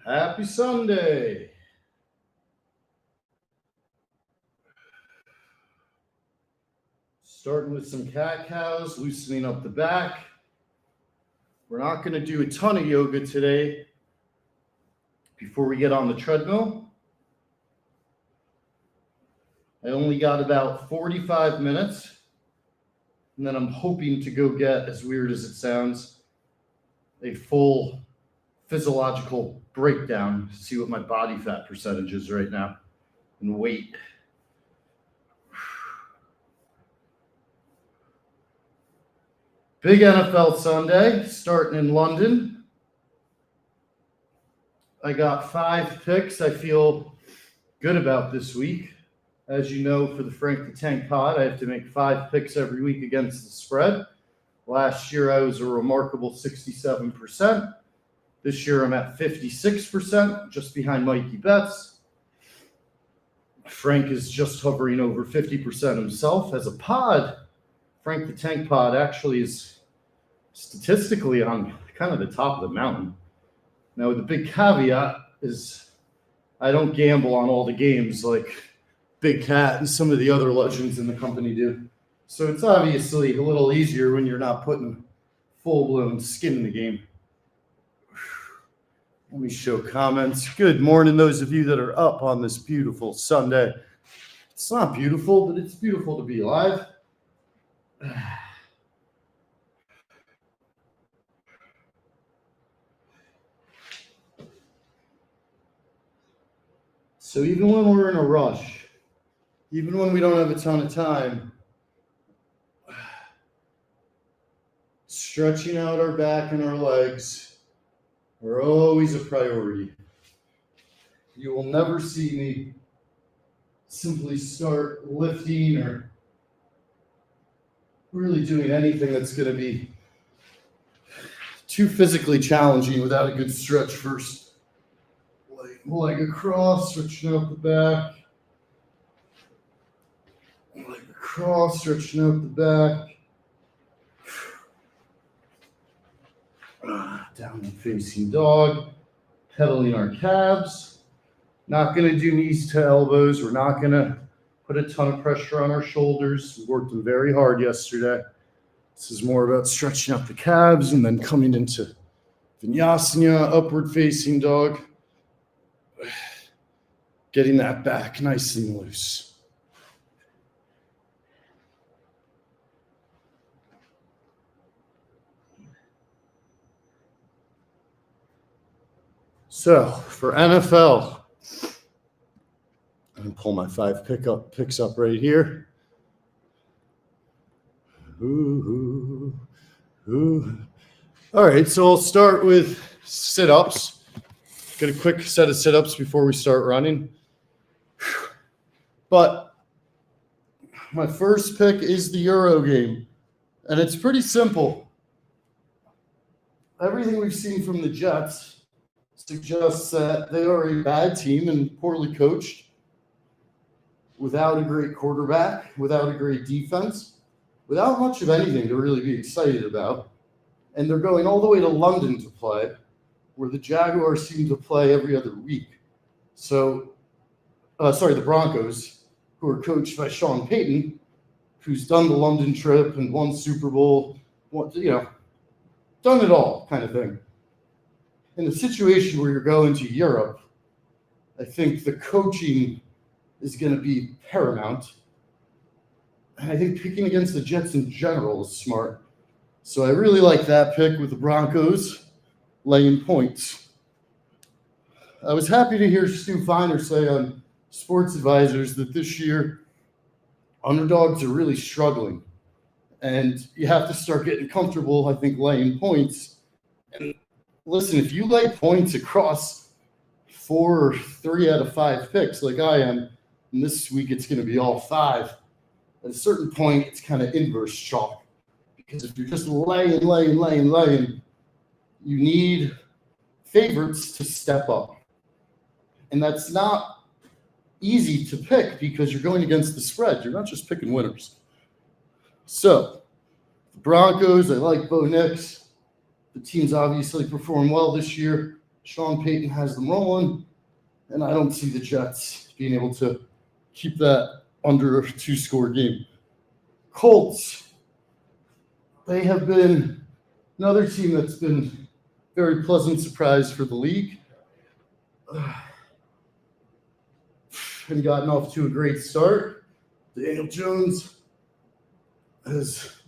Happy Sunday. Starting with some cat cows, loosening up the back. We're not going to do a ton of yoga today before we get on the treadmill. I only got about 45 minutes, and then I'm hoping to go get, as weird as it sounds, a full physiological breakdown to see what my body fat percentage is right now and weight. Big NFL Sunday, starting in London. I got 5 picks I feel good about this week. As you know, for the Frank the Tank pod, I have to make 5 picks every week against the spread. Last year, I was a remarkable 67%. This year, I'm at 56%, just behind Mikey Betts. Frank is just hovering over 50% himself. As a pod, Frank the Tank pod actually is statistically on kind of the top of the mountain. Now, the big caveat is I don't gamble on all the games like Big Cat and some of the other legends in the company do. So it's obviously a little easier when you're not putting full-blown skin in the game. Let me show comments. Good morning, those of you that are up on this beautiful Sunday. It's not beautiful, but it's beautiful to be alive. So even when we're in a rush, even when we don't have a ton of time, stretching out our back and our legs are always a priority. You will never see me simply start lifting or really doing anything that's going to be too physically challenging without a good stretch first. Leg across, stretching out the back. Leg across, stretching out the back. Downward facing dog. Pedaling our calves. Not going to do knees to elbows. We're not going to put a ton of pressure on our shoulders. We worked them very hard yesterday. This is more about stretching out the calves and then coming into Vinyasana, upward facing dog. Getting that back nice and loose. So for NFL, I'm going to pull my 5 picks up right here. Ooh. All right, so I'll start with sit-ups. Get a quick set of sit-ups before we start running. But my first pick is the Euro game, and it's pretty simple. Everything we've seen from the Jets suggests that they are a bad team and poorly coached, without a great quarterback, without a great defense, without much of anything to really be excited about. And they're going all the way to London to play, where the Jaguars seem to play every other week. So, the Broncos, who are coached by Sean Payton, who's done the London trip and won Super Bowl, done it all kind of thing. In a situation where you're going to Europe, I think the coaching is going to be paramount. And I think picking against the Jets in general is smart. So I really like that pick with the Broncos laying points. I was happy to hear Stu Feiner say on Sports Advisors that this year underdogs are really struggling. And you have to start getting comfortable, I think, laying points. And listen, if you lay points across 4 or 3 out of 5 picks like I am, and this week it's going to be all 5, at a certain point it's kind of inverse chalk. Because if you're just laying, you need favorites to step up. And that's not easy to pick because you're going against the spread. You're not just picking winners. So, the Broncos, I like Bo Nix. The team's obviously performed well this year. Sean Payton has them rolling, and I don't see the Jets being able to keep that under a 2-score game. Colts, they have been another team that's been very pleasant surprise for the league. And gotten off to a great start. Daniel Jones has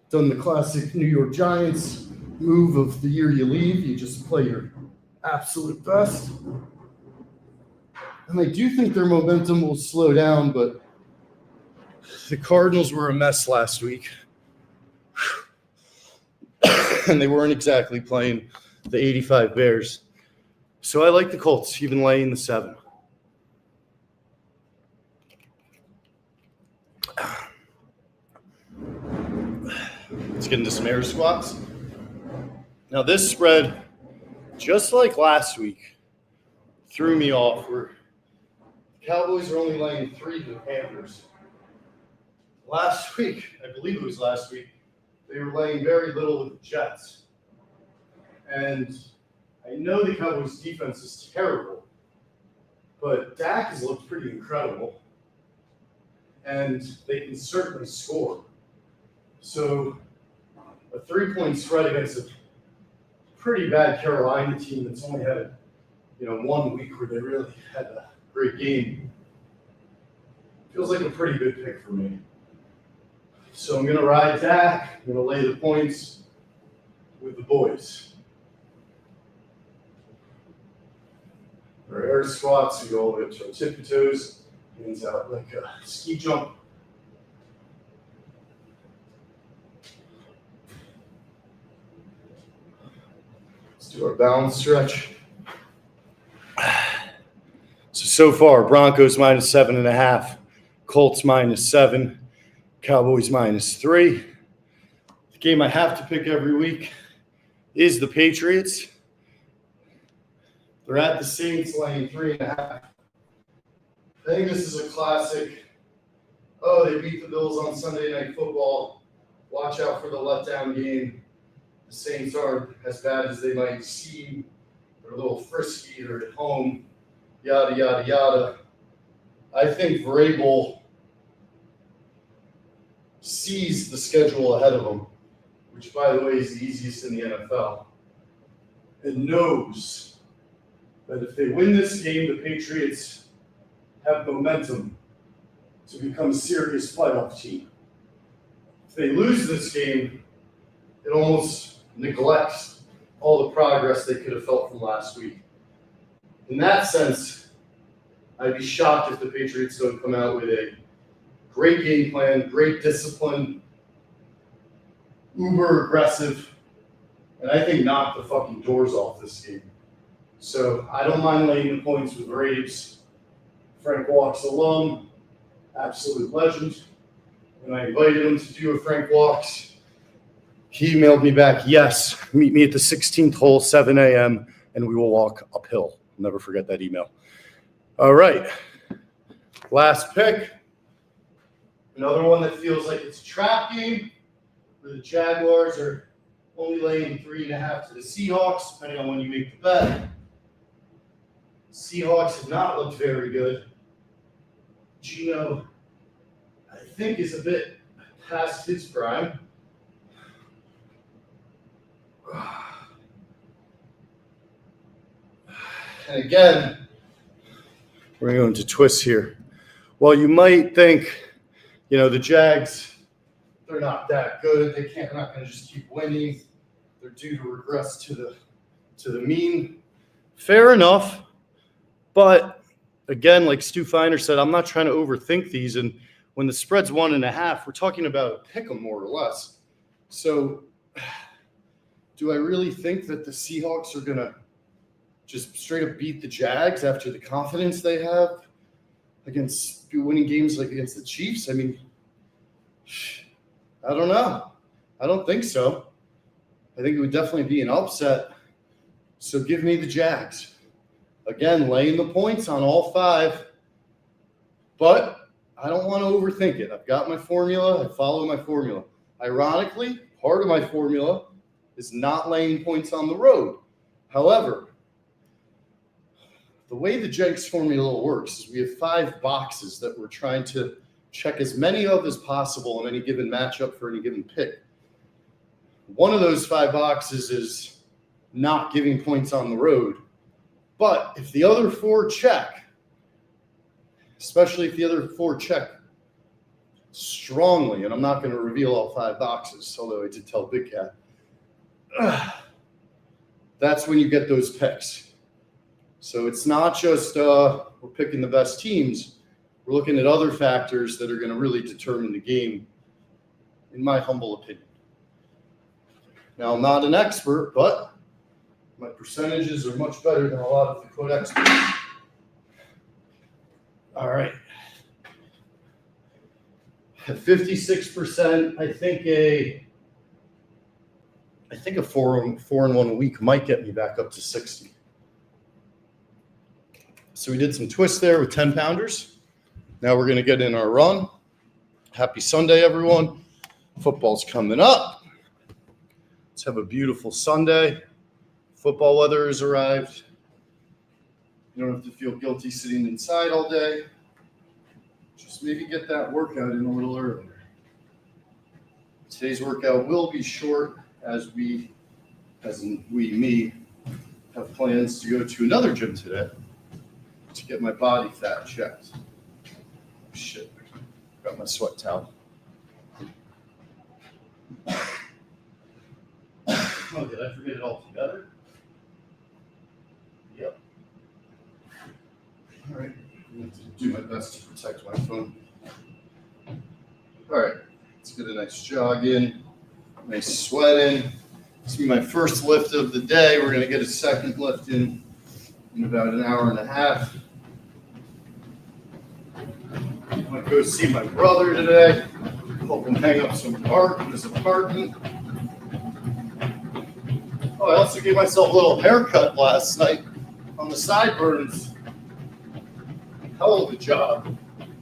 done the classic New York Giants move of the year you leave. You just play your absolute best. And I do think their momentum will slow down, but the Cardinals were a mess last week. And they weren't exactly playing the 85 Bears. So I like the Colts, even laying the 7. Let's get into some air squats. Now this spread, just like last week, threw me off. The Cowboys are only laying 3 to the Panthers. Last week, I believe it was last week, they were laying very little with the Jets. And I know the Cowboys' defense is terrible, but Dak has looked pretty incredible. And they can certainly score. So a 3-point spread against a pretty bad Carolina team that's only had, 1 week where they really had a great game feels like a pretty good pick for me. So I'm going to ride Dak. I'm going to lay the points with the boys. Our air squats, we go all the way up to our tippy toes, hands out like a ski jump. Let's do our balance stretch. So far, Broncos minus 7.5, Colts minus 7, Cowboys minus 3. The game I have to pick every week is the Patriots. They're at the Saints laying 3.5. I think this is a classic. Oh, they beat the Bills on Sunday Night Football. Watch out for the letdown game. The Saints aren't as bad as they might seem. They're a little frisky. They're at home. Yada, yada, yada. I think Vrabel sees the schedule ahead of him, which, by the way, is the easiest in the NFL, and knows that if they win this game, the Patriots have momentum to become a serious playoff team. If they lose this game, it almost neglects all the progress they could have felt from last week. In that sense, I'd be shocked if the Patriots don't come out with a great game plan, great discipline, uber aggressive, and I think knock the fucking doors off this game. So I don't mind laying the points with Braves. Frank Walks alum, absolute legend. When I invited him to do a Frank Walks, he emailed me back, yes, meet me at the 16th hole, 7 a.m., and we will walk uphill. I'll never forget that email. All right. Last pick. Another one that feels like it's a trap game, where the Jaguars are only laying 3.5 to the Seahawks, depending on when you make the bet. Seahawks have not looked very good. Gino, I think, is a bit past his prime. And again, we're going to twist here. Well, you might think, the Jags, they're not that good. They're not going to just keep winning. They're due to regress to the mean. Fair enough. But again, like Stu Feiner said, I'm not trying to overthink these. And when the spread's 1.5, we're talking about pick 'em more or less. So do I really think that the Seahawks are going to just straight up beat the Jags after the confidence they have against winning games like against the Chiefs? I mean, I don't know. I don't think so. I think it would definitely be an upset. So give me the Jags. Again, laying the points on all 5. But I don't want to overthink it. I've got my formula. I follow my formula. Ironically, part of my formula is not laying points on the road. However, the way the Jenks formula works is we have 5 boxes that we're trying to check as many of as possible in any given matchup for any given pick. One of those 5 boxes is not giving points on the road. But if the other 4 check, especially if the other 4 check strongly, and I'm not going to reveal all 5 boxes, although I did tell Big Cat, that's when you get those picks. So it's not just we're picking the best teams. We're looking at other factors that are going to really determine the game, in my humble opinion. Now, I'm not an expert, but my percentages are much better than a lot of the quote experts. All right. At 56%, I think a 4-and-1 week might get me back up to 60. So we did some twists there with 10-pounders. Now we're going to get in our run. Happy Sunday, everyone. Football's coming up. Let's have a beautiful Sunday. Football weather has arrived. You don't have to feel guilty sitting inside all day. Just maybe get that workout in a little earlier. Today's workout will be short as me, have plans to go to another gym today to get my body fat checked. Shit, got my sweat towel. Oh, did I forget it all together? Yep. All right. I'm going to do my best to protect my phone. All right. Let's get a nice jog in, nice sweat in. This will be my first lift of the day. We're going to get a second lift in about an hour and a half. I'm going to go see my brother today. Help him hang up some art in his apartment. Oh, I also gave myself a little haircut last night on the sideburns. Hell of a job,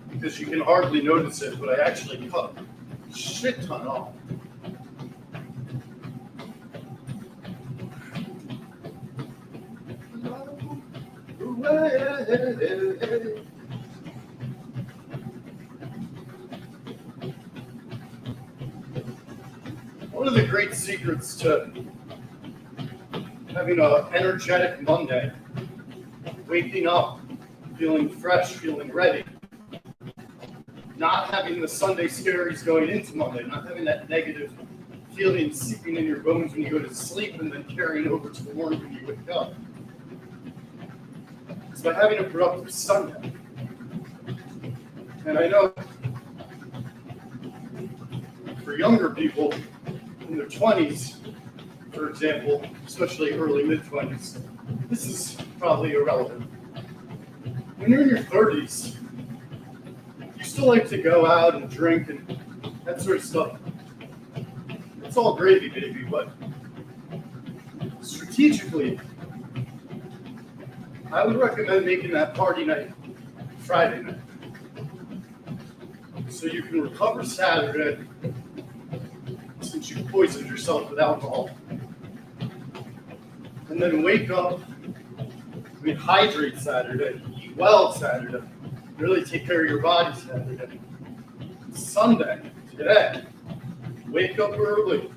because you can hardly notice it, but I actually cut a shit ton off. One of the great secrets to having an energetic Monday, waking up, feeling fresh, feeling ready, not having the Sunday scaries going into Monday, not having that negative feeling seeping in your bones when you go to sleep and then carrying over to the morning when you wake up. It's by having a productive Sunday. And I know for younger people in their 20s, for example, especially early mid-20s, this is probably irrelevant. When you're in your 30s, you still like to go out and drink and that sort of stuff. It's all gravy, baby, but strategically, I would recommend making that party night Friday night. So you can recover Saturday since you poisoned yourself with alcohol. And then wake up, hydrate Saturday, eat well Saturday, really take care of your body Saturday. Sunday, today, wake up early,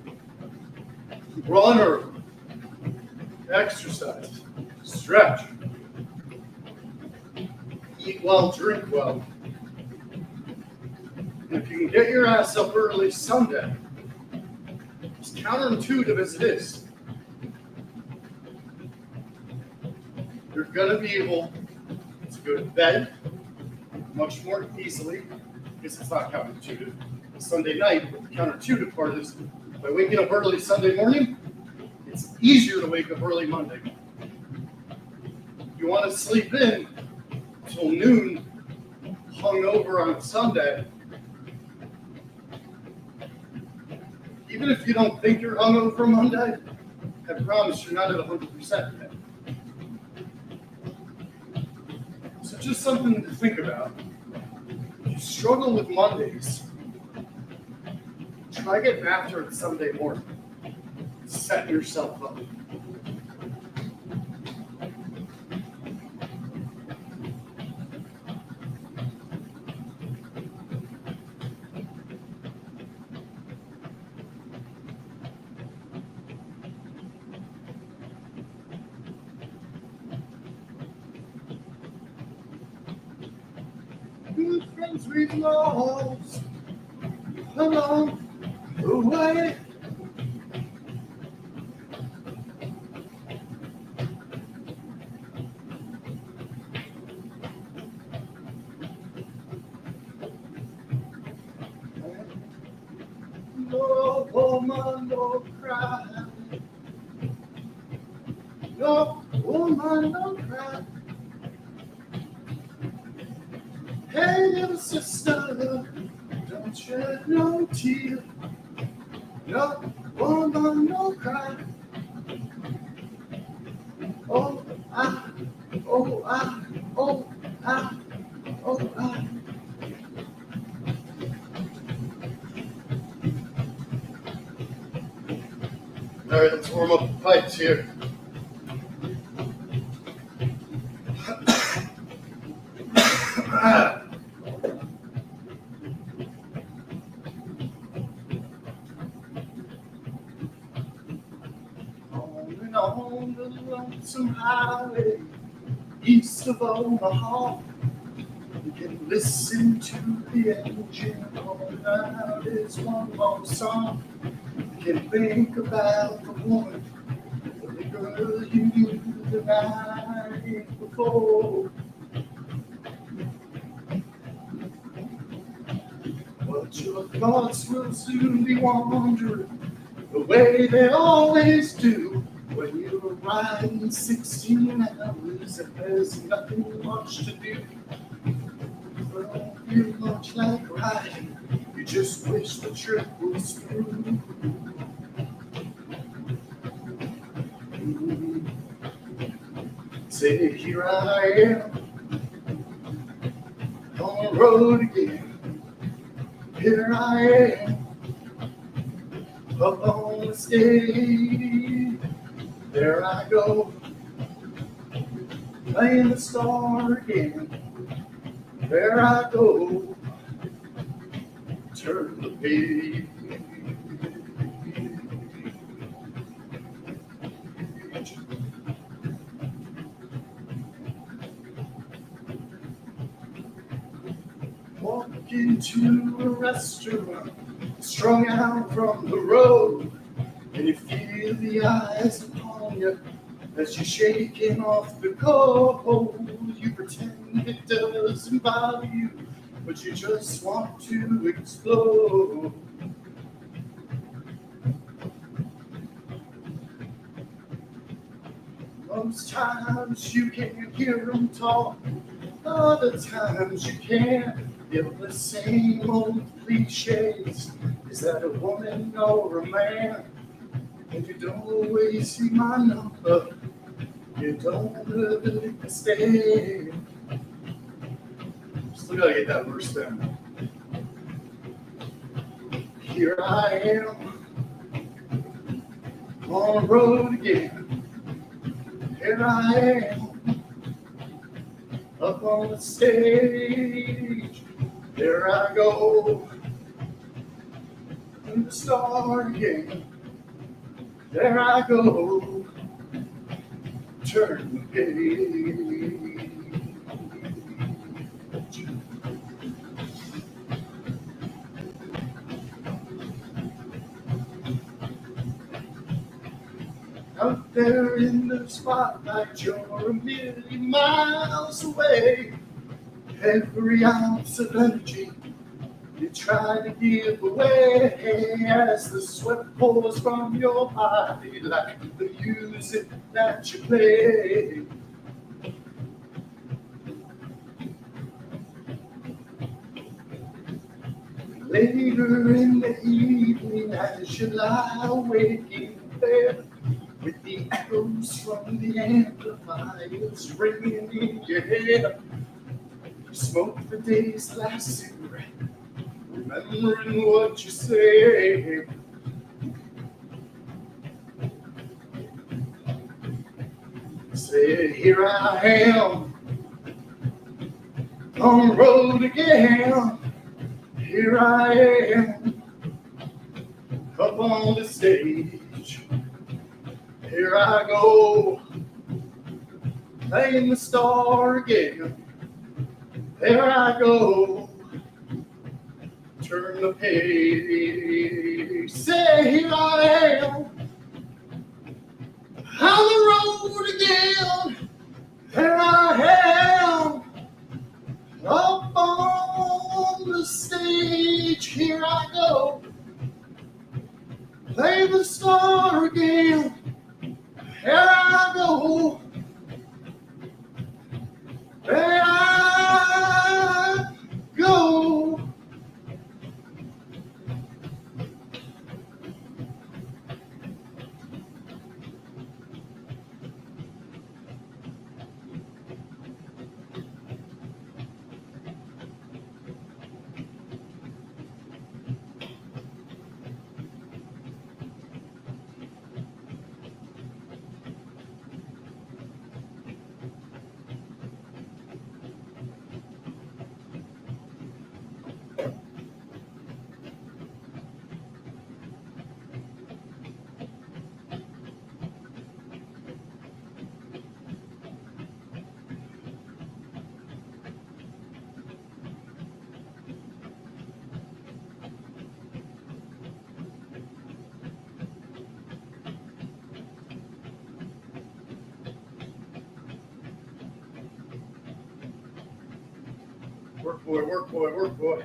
run early, exercise, stretch, eat well, drink well. And if you can get your ass up early Sunday, as counterintuitive as it is, you're going to be able to go to bed much more easily, because it's not counterintuitive. Sunday night, but the counterintuitive part is by waking up early Sunday morning, it's easier to wake up early Monday. You want to sleep in till noon, hungover on a Sunday. Even if you don't think you're hungover Monday, I promise you're not at 100% yet. So just something to think about. If you struggle with Mondays, try getting after it Sunday morning. Set yourself up. friends we've lost along the way. No woman, no cry. No woman, no cry. Hey, little sister, don't shed no tear. No woman, no cry. Oh, I, oh, I, oh, I, oh, I. All right, let's warm up the pipes here. On and on the lonesome highway east of Omaha, you can listen to the engine calling out its one more song. You can think about the woman, the girl you knew the night before. But your thoughts will soon be wandering the way they always do when you're riding 16 hours and there's nothing much to do. You don't feel much like riding, you just wish the trip was through. Say, here I am on the road again. Here I am up on the stage. There I go, playing the star again. There I go, turn the page. Walk into a restaurant, strung out from the road, and you feel the eyes upon you as you're shaking off the cold. You pretend it doesn't bother you, but you just want to explode. Most times you can't hear them talk, other times you can. They're the same old cliches. Is that a woman or a man? And you don't always see my number. You don't really stay. Still gotta get that verse down. Here I am on the road again. Here I am up on the stage. There I go in the star again. There I go, turn the page. Out there in the spotlight, you're a million miles away. Every ounce of energy you try to give away as the sweat pours from your body like the music that you play. Later in the evening as you lie awake in bed with the echoes from the amplifiers ringing in your head, you smoke the day's last cigarette, remembering what you said. Say, here I am on the road again. Here I am up on the stage. Here I go, playing the star again. There I go, turn the page. Say here I am on the road again. Here I am up on the stage. Here I go. Play the star again. Here I go. There I go. Work boy, work boy, work boy.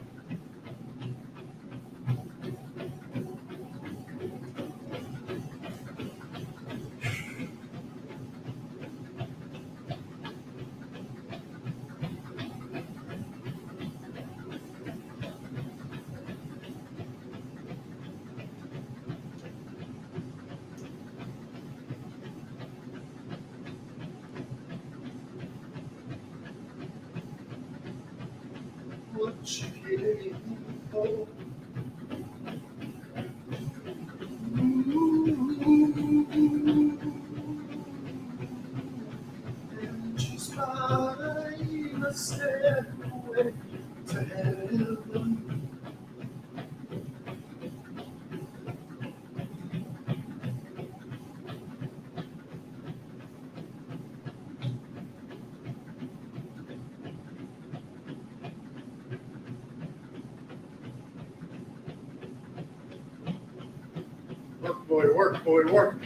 What you getting for? And she's flying a step away to heaven. Work boy, work boy, work.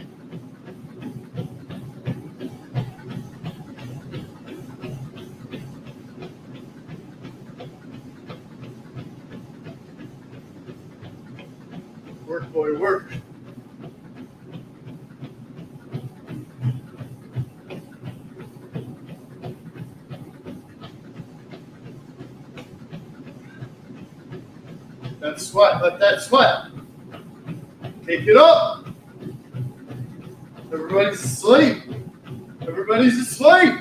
Work boy, work. That sweat, let that sweat. Take it up. Everybody's asleep. Everybody's asleep.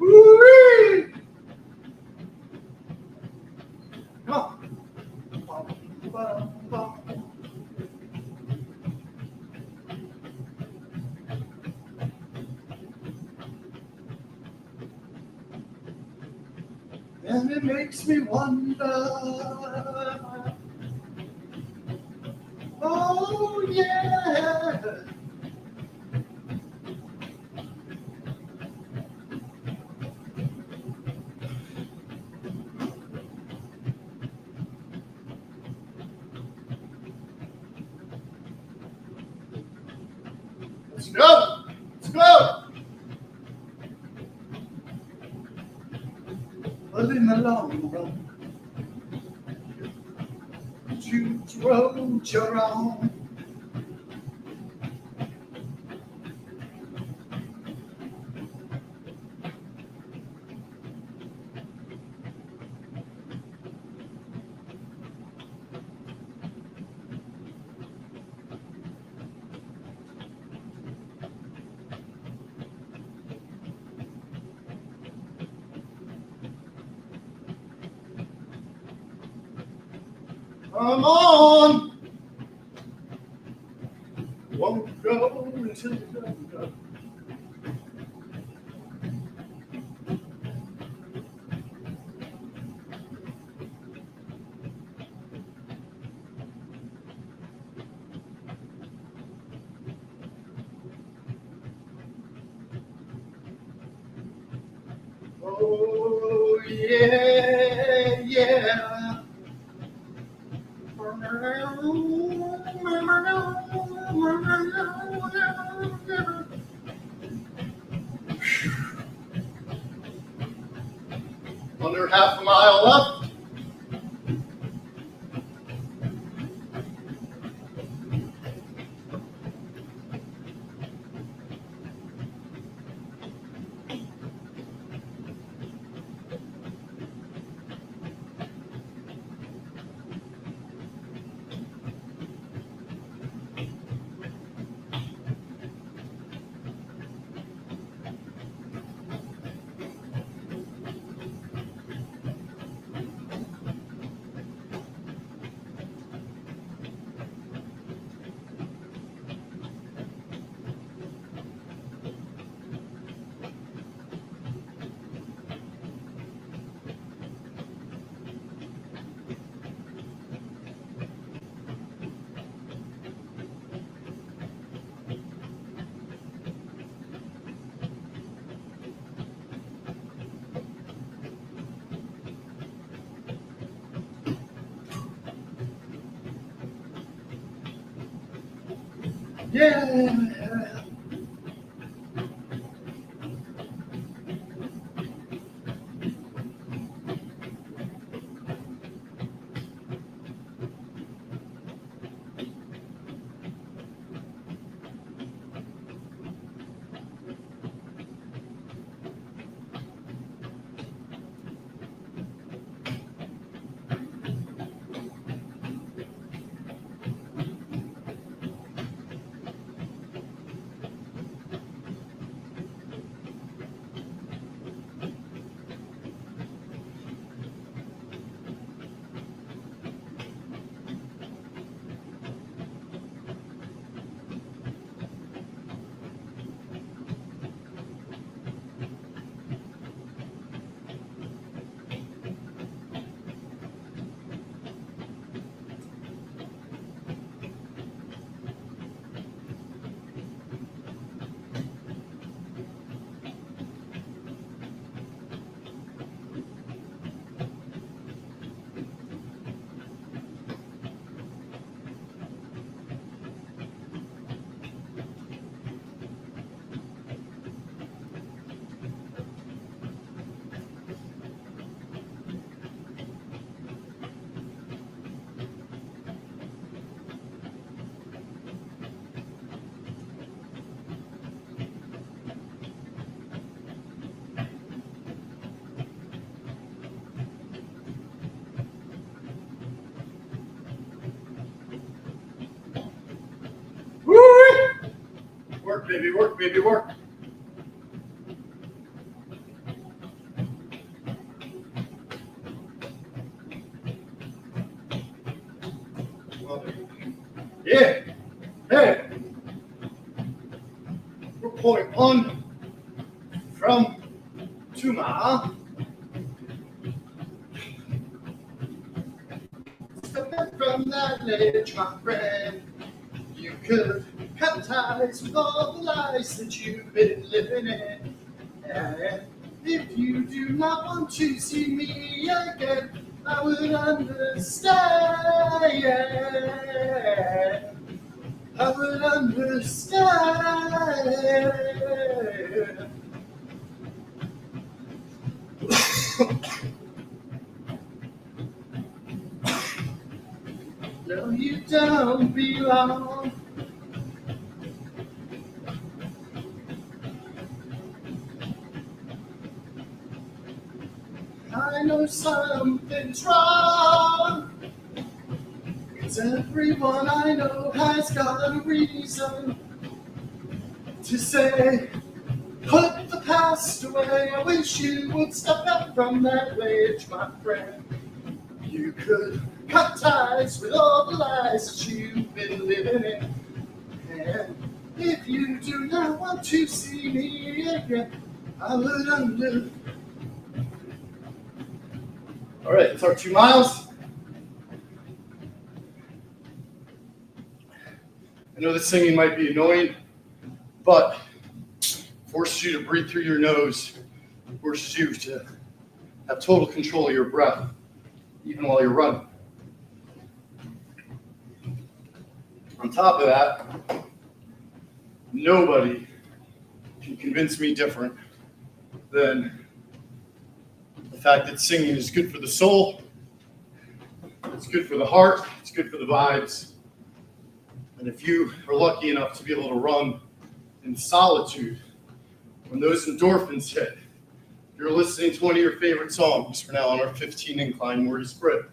Woo-wee! Come on. And it makes me wonder. Oh, yeah. Let's go. Let's go. But in the long run, choose road your own. Come on. until you're done. Oh, yeah, yeah. Under half a mile up. Yeah. Woo! Work, baby, work, baby, work. Yeah. Hey. We're pulling on from Tuma. Step back from that ledge, my friend. You could cut ties with all the lies that you've been living in. And if you do not want to see me again, I would understand. I would understand. No, you don't belong. I know something's wrong. 'Cause everyone I know has got a reason to say, put the past away. I wish you would step back from that ledge, my friend. You could cut ties with all the lies that you've been living in. And If you do not want to see me again, I would undo. All right, it's our 2 miles. I know the singing might be annoying, but forces you to breathe through your nose, forces you to have total control of your breath, even while you're running. On top of that, nobody can convince me different than the fact that singing is good for the soul, it's good for the heart, it's good for the vibes. And if you are lucky enough to be able to run in solitude, when those endorphins hit, you're listening to one of your favorite songs. We're now on our 15 incline, Morty Sprint.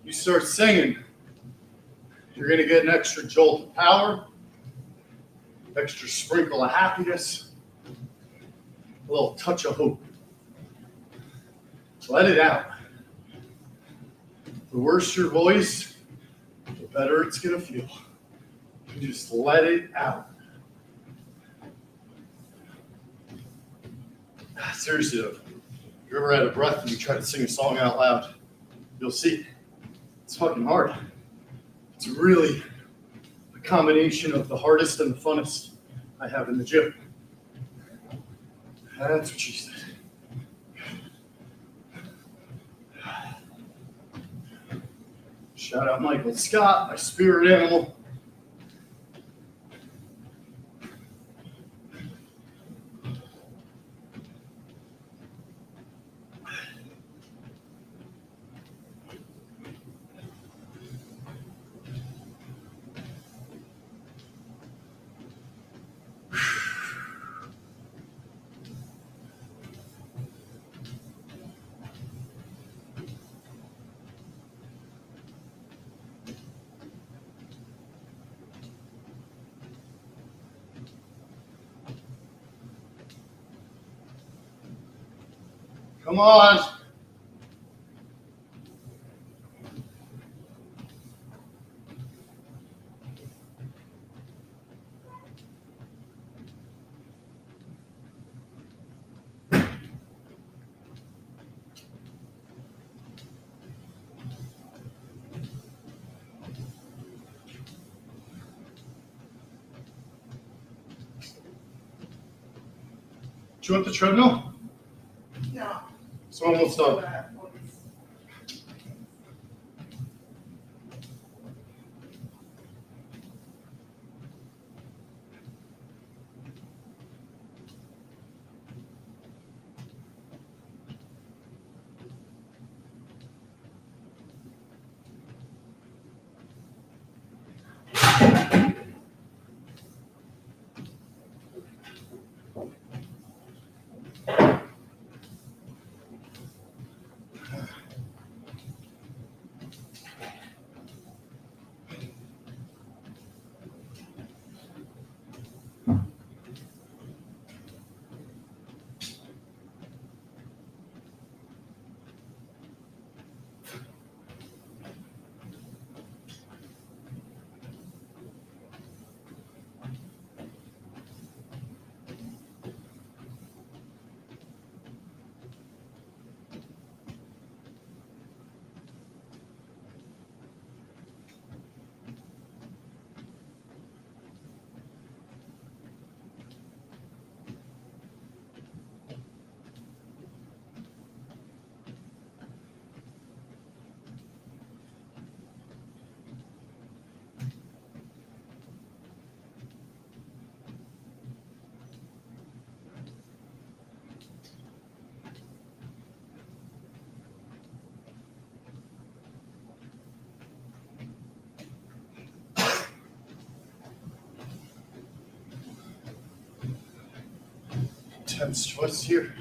You start singing, you're going to get an extra jolt of power, extra sprinkle of happiness, a little touch of hope. Let it out. The worse your voice, the better it's going to feel. You just let it out. Seriously, though, if you're ever out of breath and you try to sing a song out loud, you'll see it's fucking hard. It's really a combination of the hardest and the funnest I have in the gym. That's what she said. Shout out Michael Scott, my spirit animal. Come on. Do you want the treadmill? No. It's almost done. Tense choice here.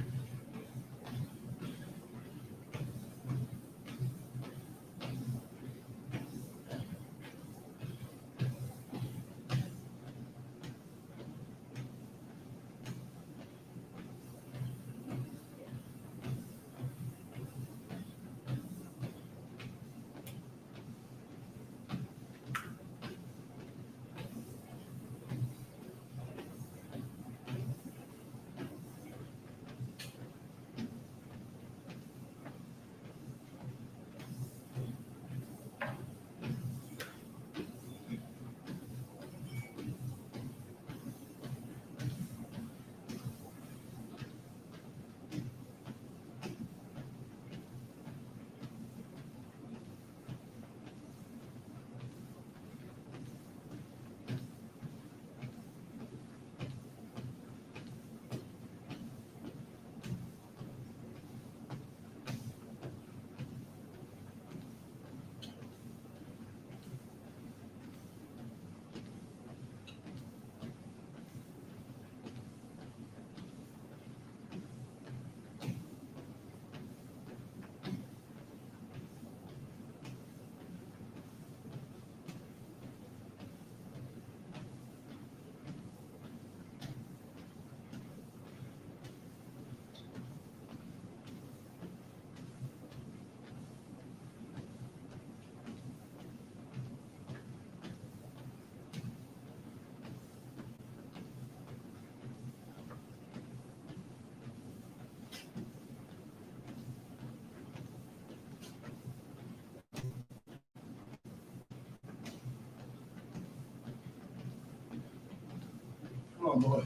on, boy.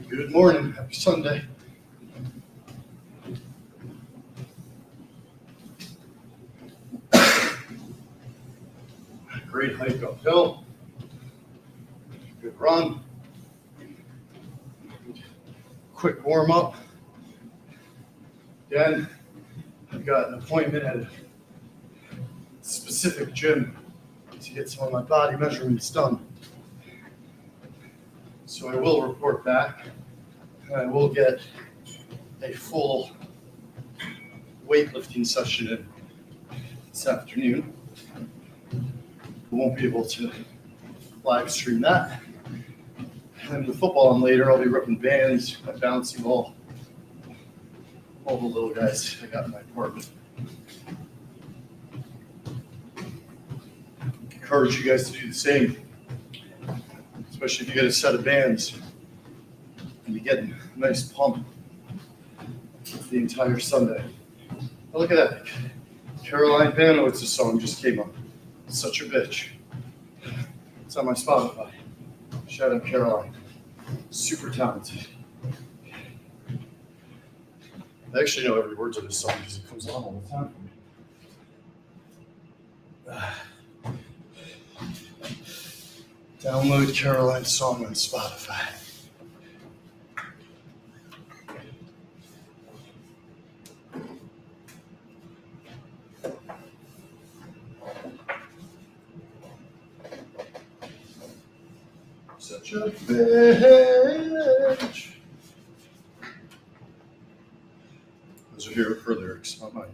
Good morning. Happy Sunday. Great hike uphill. Good run. Quick warm up. Again, I've got an appointment at a specific gym to get some of my body measurements done. So I will report back, and I will get a full weightlifting session in this afternoon. I won't be able to live stream that. And with football on later, I'll be ripping bands, my bouncing ball, all the little guys I got in my apartment. Encourage you guys to do the same, especially if you get a set of bands and you get a nice pump the entire Sunday. Oh, look at that. Caroline Banowitz's song just came up. Such a bitch. It's on my Spotify. Shout out Caroline. Super talented. I actually know every word to this song because it comes on all the time for me. Download Caroline's song on Spotify. Such a bitch. Those are here for lyrics, not mine.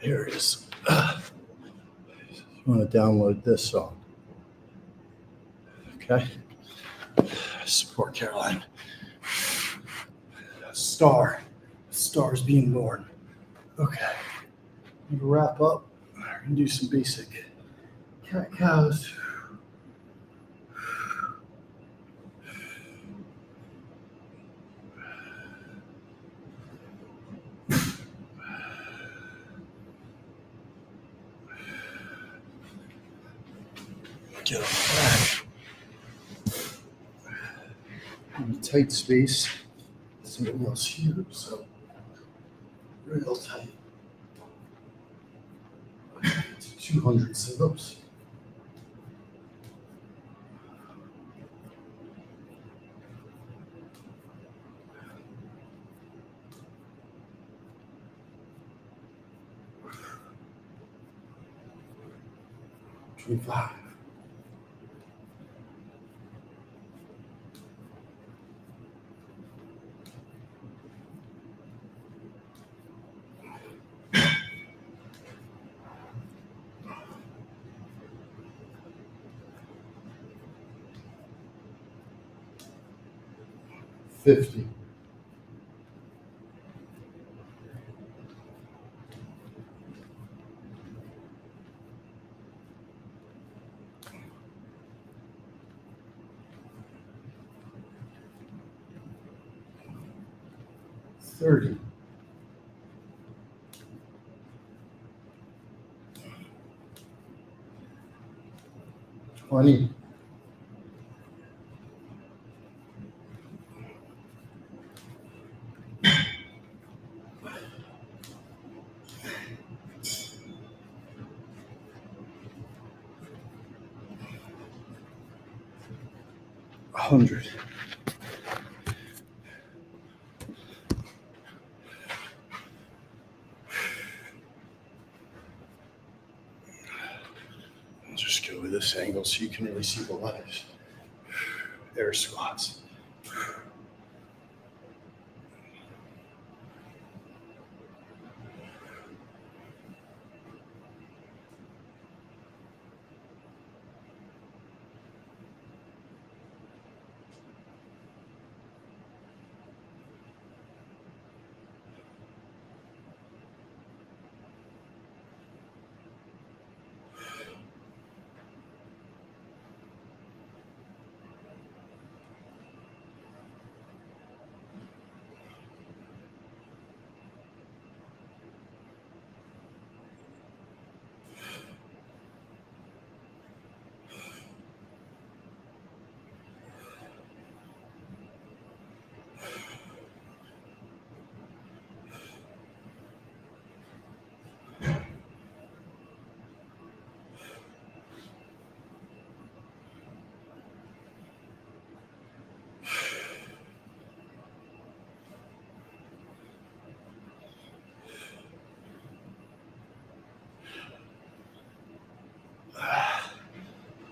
Here it is. You want to download this song. Okay. Support Caroline. Star. Star's being born. Okay. I'm gonna wrap up. We're gonna do some basic cat cows. Get on the back. In a tight space. Somebody else here, so real tight. 200 sit-ups. $25. $50. $30. $20. $100. I'll just go this angle so you can really see the letters. Air squats.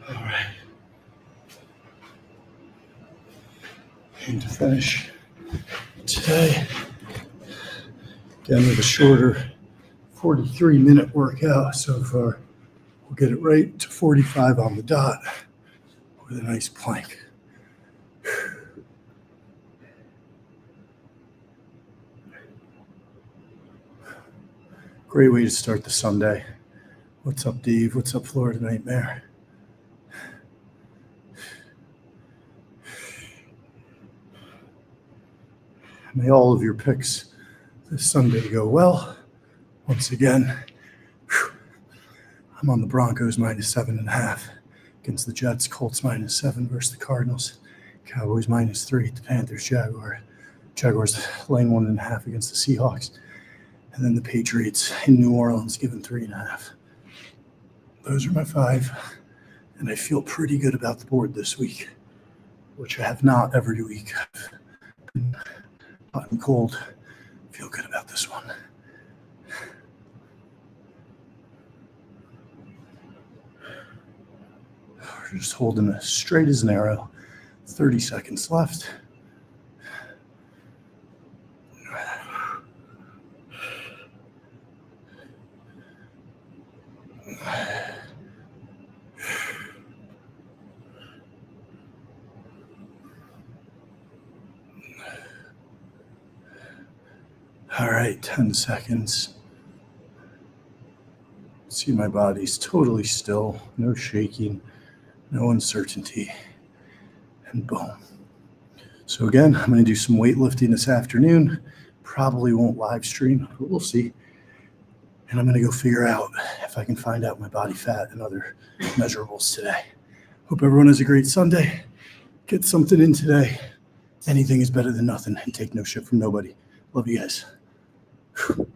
All right. And to finish today, again with a shorter 43-minute workout so far. We'll get it right to 45 on the dot with a nice plank. Great way to start the Sunday. What's up, Dave? What's up, Florida Nightmare? May all of your picks this Sunday go well. Once again, I'm on the Broncos -7.5 against the Jets, Colts -7 versus the Cardinals, Cowboys -3 at the Panthers, Jaguars laying 1.5 against the Seahawks, and then the Patriots in New Orleans giving 3.5. Those are my 5, and I feel pretty good about the board this week, which I have not every week. Hot and cold. Feel good about this one. We're just holding it straight as an arrow. 30 seconds left. All right, 10 seconds. See, my body's totally still, no shaking, no uncertainty, and boom. So again, I'm going to do some weightlifting this afternoon. Probably won't live stream, but we'll see. And I'm going to go figure out if I can find out my body fat and other measurables today. Hope everyone has a great Sunday. Get something in today. Anything is better than nothing, and take no shit from nobody. Love you guys. Whew.